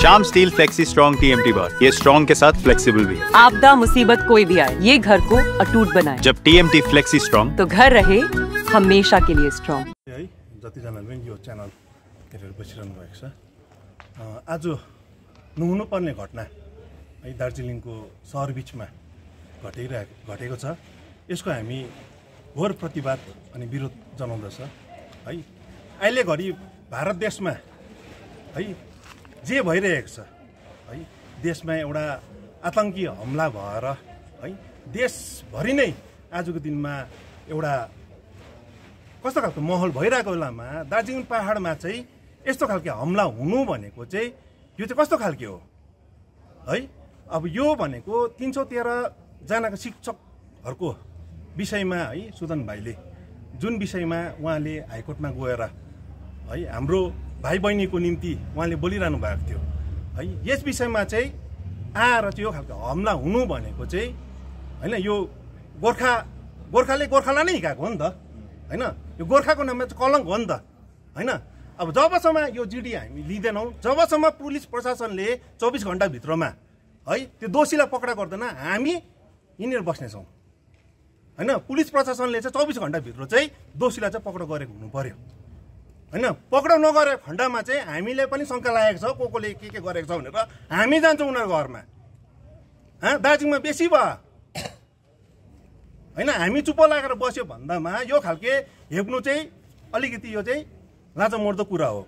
Shyam steel flexi strong TMT बार, ये strong के साथ फ्लेक्सिबल भी है। आपदा मुसीबत कोई भी आए, ये घर को अटूट बनाए। जब TMT फ्लेक्सी स्ट्रॉन्ग, तो घर रहे हमेशा के लिए स्ट्रॉन्ग। जतिजनाले पनि यो च्यानल हेरेर बसिरहनु भएको छ। आज नहुनुपर्ने घटना है दार्जिलिङको सहर बिचमा घटेको छ। यसको हामी घोर प्रतिवाद अनि विरोध जनाउँदछ है। अहिले घरि भारत देशमा है जे भइरहेको छ है, देशमा एउटा आतंकी हमला भएर है देशभरि नै आजको दिनमा एउटा कस्तो खालको माहौल भइरहेको बेलामा दार्जिलिङ पहाडमा चाहिँ यस्तो खालको हमला हुनु भनेको चाहिँ यो चाहिँ कस्तो खालको हो है। अब यो भनेको 313 जनाको शिक्षकहरूको विषयमा है सुदन भाइले जुन विषयमा उहाँले हाइकोर्टमा गएर है हाम्रो भाइ बहिनीको निम्ति उहाँले बोलिरहनु भएको थियो है। यस विषयमा चाहिँ आएर चाहिँ यो खालको हमला हुनु भनेको चाहिँ हैन, यो गोर्खाले गोर्खालाई नै हिकाएको हो नि त हैन। यो गोर्खाको नाममा चाहिँ कलङ्क हो नि त हैन। अब जबसम्म यो जिडी हामी लिँदैनौँ, जबसम्म पुलिस प्रशासनले 24 घण्टाभित्रमा है त्यो दोषीलाई पक्रा गर्दैन, हामी यिनीहरू बस्नेछौँ हैन। पुलिस प्रशासनले चाहिँ 24 घण्टाभित्र चाहिँ दोषीलाई चाहिँ पक्रा गरेको हुनु पर्यो हैन। पक्रा नगरेको खण्डमा चाहिँ हामीले पनि शङ्का लागेको छ कोले के गरेको छ भनेर हामी जान्छौँ उनीहरूको घरमा। दार्जिलिङमा बेसी भयो हैन। हामी चुप्प लागेर बस्यो भन्दामा यो खालके हेप्नु चाहिँ अलिकति यो चाहिँ लाजमर्दो कुरा हो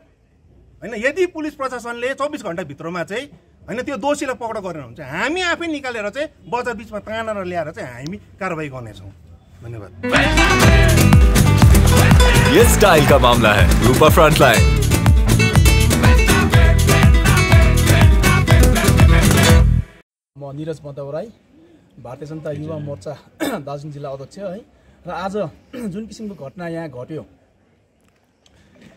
हैन। यदि पुलिस प्रशासनले 24 घण्टाभित्रमा चाहिँ हैन त्यो दोषीलाई पक्रा गरेन भने चाहिँ हामी आफै निकालेर चाहिँ बजार बिचमा तानेर ल्याएर चाहिँ हामी कारबाही गर्नेछौँ। धन्यवाद। ये स्टाइल का मामला है। रूपा फ्रंटलाइन। म निरज बन्तवराई, भारतीय जनता युवा मोर्चा दार्जिलिङ जिल्ला अध्यक्ष है। र आज जुन किसिमको घटना यहाँ घट्यो,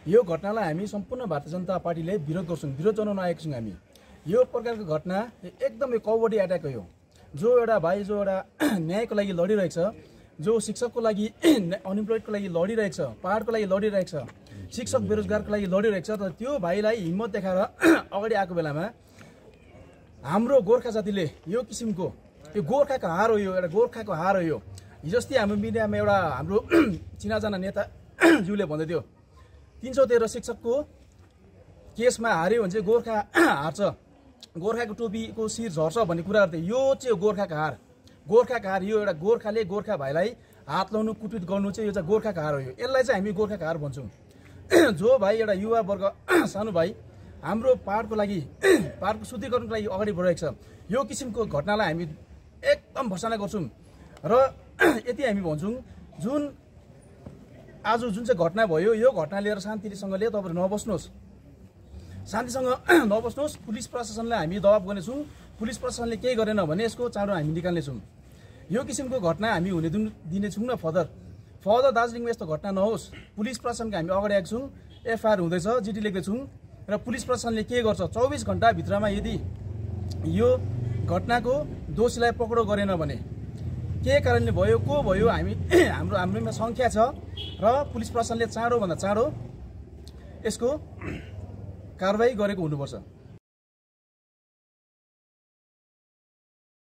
यो घटनालाई हामी सम्पूर्ण भारतीय जनता पार्टीले विरोध गर्छौँ, विरोध जनाउन आएको छौँ हामी। यो प्रकारको घटना एकदमै कवर्डी एट्याक हो। जो एउटा भाइ जो एउटा न्यायको लागि लडिरहेको छ, जो शिक्षकको लागि अनइम्प्लोइडको लागि लडिरहेको छ, पहाडको लागि लडिरहेको छ, शिक्षक बेरोजगारको लागि लडिरहेको छ, तर त्यो भाइलाई हिम्मत देखाएर अगाडि आएको बेलामा हाम्रो गोर्खा जातिले यो किसिमको, यो गोर्खाको हार हो, यो एउटा गोर्खाको हार हो। यो हिजो अस्ति हाम्रो मिडियामा एउटा हाम्रो चिनाजाना नेता ज्यूले भन्दै थियो 313 शिक्षकको केसमा हार्यो भने चाहिँ गोर्खा हार्छ, गोर्खाको टोपीको शिर झर्छ भन्ने कुराहरू थियो। यो चाहिँ गोर्खाको हार, गोर्खाको हार। यो एउटा गोर्खाले गोर्खा भाइलाई हात लाउनु, कुटपिट गर्नु चाहिँ यो चाहिँ गोर्खाको हार हो। यसलाई चाहिँ हामी गोर्खाको हार भन्छौँ। जो भाइ एउटा युवा वर्ग सानो भाइ हाम्रो पहाडको लागि, पहाडको शुद्धिकरणको लागि अगाडि बढिरहेको छ, यो किसिमको घटनालाई हामी एकदम भर्सना गर्छौँ। र यति हामी भन्छौँ, जुन आज जुन चाहिँ घटना भयो, यो घटना लिएर शान्तिसँगले तपाईँहरू नबस्नुहोस्, शान्तिसँग नबस्नुहोस्। पुलिस प्रशासनलाई हामी दबाब गर्नेछौँ। पुलिस प्रशासनले केही गरेन भने यसको चाँडो हामी निकाल्नेछौँ। यो किसिमको घटना हामी हुने दिनेछौँ न। फर्दर दार्जिलिङमा यस्तो घटना नहोस्। पुलिस प्रशासनको हामी अगाडि आएको छौँ, FIR हुँदैछ, चिठी लेख्दैछौँ र पुलिस प्रशासनले के गर्छ 24 घण्टाभित्रमा यदि यो घटनाको दोषीलाई पक्राउ गरेन भने के कारणले भयो, को भयो, हाम्रोमा सङ्ख्या छ र पुलिस प्रशासनले चाँडोभन्दा चाँडो यसको कारबाही गरेको हुनुपर्छ।